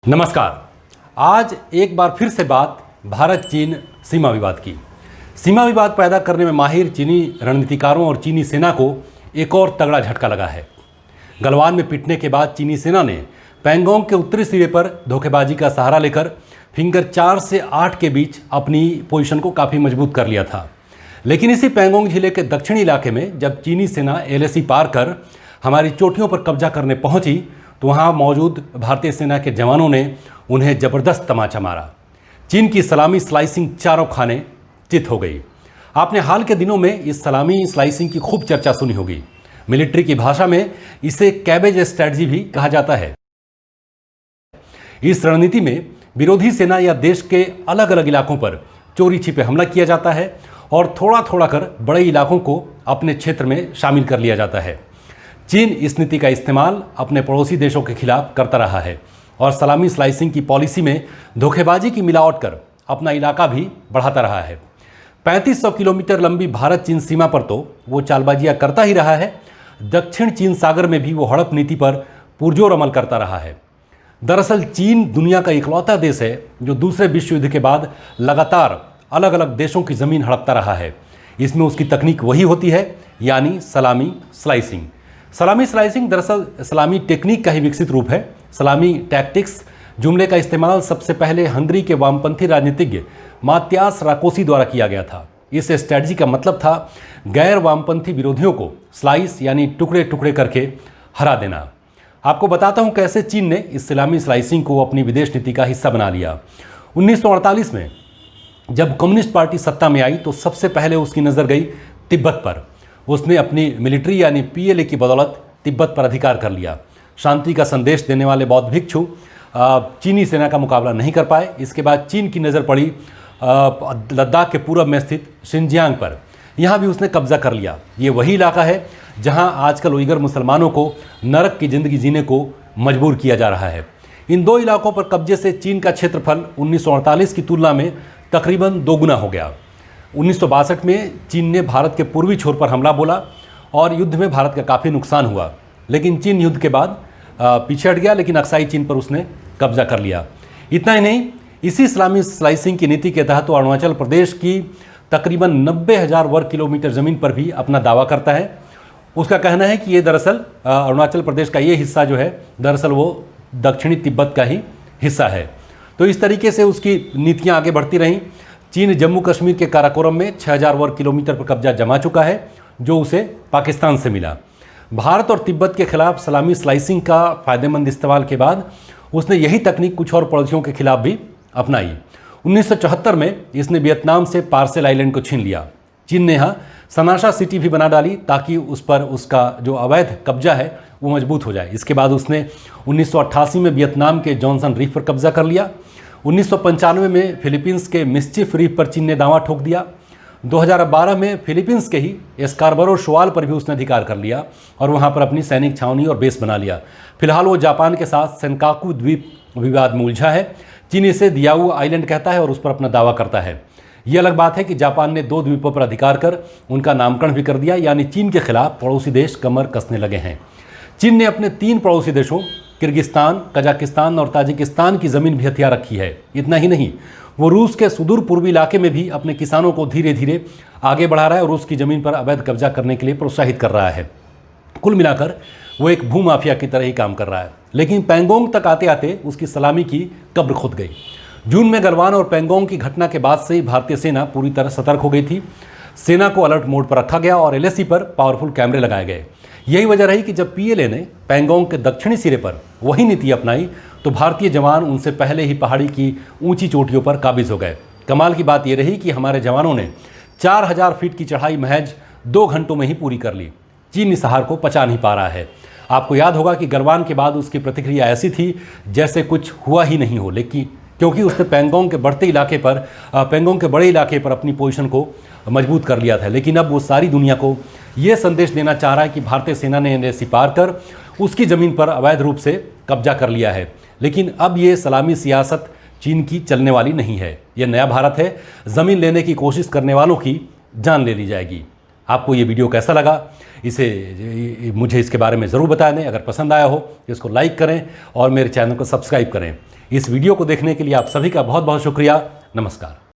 नमस्कार। आज एक बार फिर से बात भारत चीन सीमा विवाद की। सीमा विवाद पैदा करने में माहिर चीनी रणनीतिकारों और चीनी सेना को एक और तगड़ा झटका लगा है। गलवान में पिटने के बाद चीनी सेना ने पैंगोंग के उत्तरी सिरे पर धोखेबाजी का सहारा लेकर फिंगर 4 से 8 के बीच अपनी पोजीशन को काफ़ी मजबूत कर लिया था। लेकिन इसी पैंगोंग जिले के दक्षिणी इलाके में जब चीनी सेना एलएसी पार कर हमारी चोटियों पर कब्जा करने पहुंची तो वहां मौजूद भारतीय सेना के जवानों ने उन्हें जबरदस्त तमाचा मारा। चीन की सलामी स्लाइसिंग चारों खाने चित हो गई। आपने हाल के दिनों में इस सलामी स्लाइसिंग की खूब चर्चा सुनी होगी। मिलिट्री की भाषा में इसे कैबेज स्ट्रैटेजी भी कहा जाता है। इस रणनीति में विरोधी सेना या देश के अलग अलग इलाकों पर चोरी छिपे हमला किया जाता है और थोड़ा थोड़ा कर बड़े इलाकों को अपने क्षेत्र में शामिल कर लिया जाता है। चीन इस नीति का इस्तेमाल अपने पड़ोसी देशों के खिलाफ करता रहा है और सलामी स्लाइसिंग की पॉलिसी में धोखेबाजी की मिलावट कर अपना इलाका भी बढ़ाता रहा है। 3500 किलोमीटर लंबी भारत चीन सीमा पर तो वो चालबाजियां करता ही रहा है, दक्षिण चीन सागर में भी वो हड़प नीति पर पुरजोर अमल करता रहा है। दरअसल चीन दुनिया का इकलौता देश है जो दूसरे विश्व युद्ध के बाद लगातार अलग अलग देशों की ज़मीन हड़पता रहा है। इसमें उसकी तकनीक वही होती है, यानी सलामी स्लाइसिंग। सलामी स्लाइसिंग दरअसल सलामी टेक्निक का ही विकसित रूप है। सलामी टैक्टिक्स जुमले का इस्तेमाल सबसे पहले हंगरी के वामपंथी राजनीतिज्ञ मात्यास राकोसी द्वारा किया गया था। इस स्ट्रैटेजी का मतलब था गैर वामपंथी विरोधियों को स्लाइस यानी टुकड़े टुकड़े करके हरा देना। आपको बताता हूं कैसे चीन ने इस सलामी स्लाइसिंग को अपनी विदेश नीति का हिस्सा बना लिया। 1948 में जब कम्युनिस्ट पार्टी सत्ता में आई तो सबसे पहले उसकी नज़र गई तिब्बत पर। उसने अपनी मिलिट्री यानी पीएलए की बदौलत तिब्बत पर अधिकार कर लिया। शांति का संदेश देने वाले बौद्ध भिक्षु चीनी सेना का मुकाबला नहीं कर पाए। इसके बाद चीन की नज़र पड़ी लद्दाख के पूर्व में स्थित शिनजियांग पर। यहाँ भी उसने कब्जा कर लिया। ये वही इलाका है जहाँ आजकल उइगर मुसलमानों को नरक की ज़िंदगी जीने को मजबूर किया जा रहा है। इन दो इलाकों पर कब्जे से चीन का क्षेत्रफल 1948 की तुलना में तकरीबन दोगुना हो गया। 1962 में चीन ने भारत के पूर्वी छोर पर हमला बोला और युद्ध में भारत का काफ़ी नुकसान हुआ। लेकिन चीन युद्ध के बाद पीछे हट गया, लेकिन अक्साई चीन पर उसने कब्जा कर लिया। इतना ही नहीं, इसी इस्लामी स्लाइसिंग की नीति के तहत तो अरुणाचल प्रदेश की तकरीबन 90,000 वर्ग किलोमीटर ज़मीन पर भी अपना दावा करता है। उसका कहना है कि ये दरअसल अरुणाचल प्रदेश का ये हिस्सा जो है दरअसल वो दक्षिणी तिब्बत का ही हिस्सा है। तो इस तरीके से उसकी नीतियाँ आगे बढ़ती रहीं। चीन जम्मू कश्मीर के काराकोरम में 6,000 वर्ग किलोमीटर पर कब्जा जमा चुका है, जो उसे पाकिस्तान से मिला। भारत और तिब्बत के खिलाफ सलामी स्लाइसिंग का फ़ायदेमंद इस्तेमाल के बाद उसने यही तकनीक कुछ और पड़ोसियों के खिलाफ भी अपनाई। 1974 में इसने वियतनाम से पार्सेल आइलैंड को छीन लिया। चीन ने यहाँ सनाशा सिटी भी बना डाली ताकि उस पर उसका जो अवैध कब्जा है वो मजबूत हो जाए। इसके बाद उसने 1988 में वियतनाम के जॉनसन रीफ पर कब्जा कर लिया। 1995 में फिलीपींस के मिस्चिफ रीफ पर चीन ने दांवा ठोक दिया। 2012 में फिलीपींस के ही एस्कार्बरो शोआल पर भी उसने अधिकार कर लिया और वहां पर अपनी सैनिक छावनी और बेस बना लिया। फिलहाल वो जापान के साथ सेनकाकू द्वीप विवाद में उलझा है। चीन इसे दियाऊ आइलैंड कहता है और उस पर अपना दावा करता है। ये अलग बात है कि जापान ने 2 द्वीपों पर अधिकार कर उनका नामकरण भी कर दिया, यानी चीन के खिलाफ पड़ोसी देश कमर कसने लगे हैं। चीन ने अपने 3 पड़ोसी देशों किर्गिस्तान, कजाकिस्तान और ताजिकिस्तान की ज़मीन भी हथिया रखी है। इतना ही नहीं, वो रूस के सुदूर पूर्वी इलाके में भी अपने किसानों को धीरे धीरे आगे बढ़ा रहा है और रूस की ज़मीन पर अवैध कब्जा करने के लिए प्रोत्साहित कर रहा है। कुल मिलाकर वो एक भूमाफिया की तरह ही काम कर रहा है। लेकिन पैंगोंग तक आते आते उसकी सलामी की कब्र खुद गई। जून में गलवान और पैंगोंग की घटना के बाद से ही भारतीय सेना पूरी तरह सतर्क हो गई थी। सेना को अलर्ट मोड पर रखा गया और एलएसी पर पावरफुल कैमरे लगाए गए। यही वजह रही कि जब पीएलए ने पैंगोंग के दक्षिणी सिरे पर वही नीति अपनाई तो भारतीय जवान उनसे पहले ही पहाड़ी की ऊंची चोटियों पर काबिज हो गए। कमाल की बात यह रही कि हमारे जवानों ने 4000 फीट की चढ़ाई महज 2 घंटों में ही पूरी कर ली। चीन इस हार को पचा नहीं पा रहा है। आपको याद होगा कि गलवान के बाद उसकी प्रतिक्रिया ऐसी थी जैसे कुछ हुआ ही नहीं हो, लेकिन क्योंकि उसने पैंगोंग के बड़े इलाके पर अपनी पोजीशन को मजबूत कर लिया था। लेकिन अब वो सारी दुनिया को ये संदेश देना चाह रहा है कि भारतीय सेना ने एलएसी पार कर उसकी ज़मीन पर अवैध रूप से कब्जा कर लिया है। लेकिन अब ये सलामी सियासत चीन की चलने वाली नहीं है। यह नया भारत है। ज़मीन लेने की कोशिश करने वालों की जान ले ली जाएगी। आपको ये वीडियो कैसा लगा इसे मुझे इसके बारे में ज़रूर बता दें। अगर पसंद आया हो इसको लाइक करें और मेरे चैनल को सब्सक्राइब करें। इस वीडियो को देखने के लिए आप सभी का बहुत बहुत शुक्रिया। नमस्कार।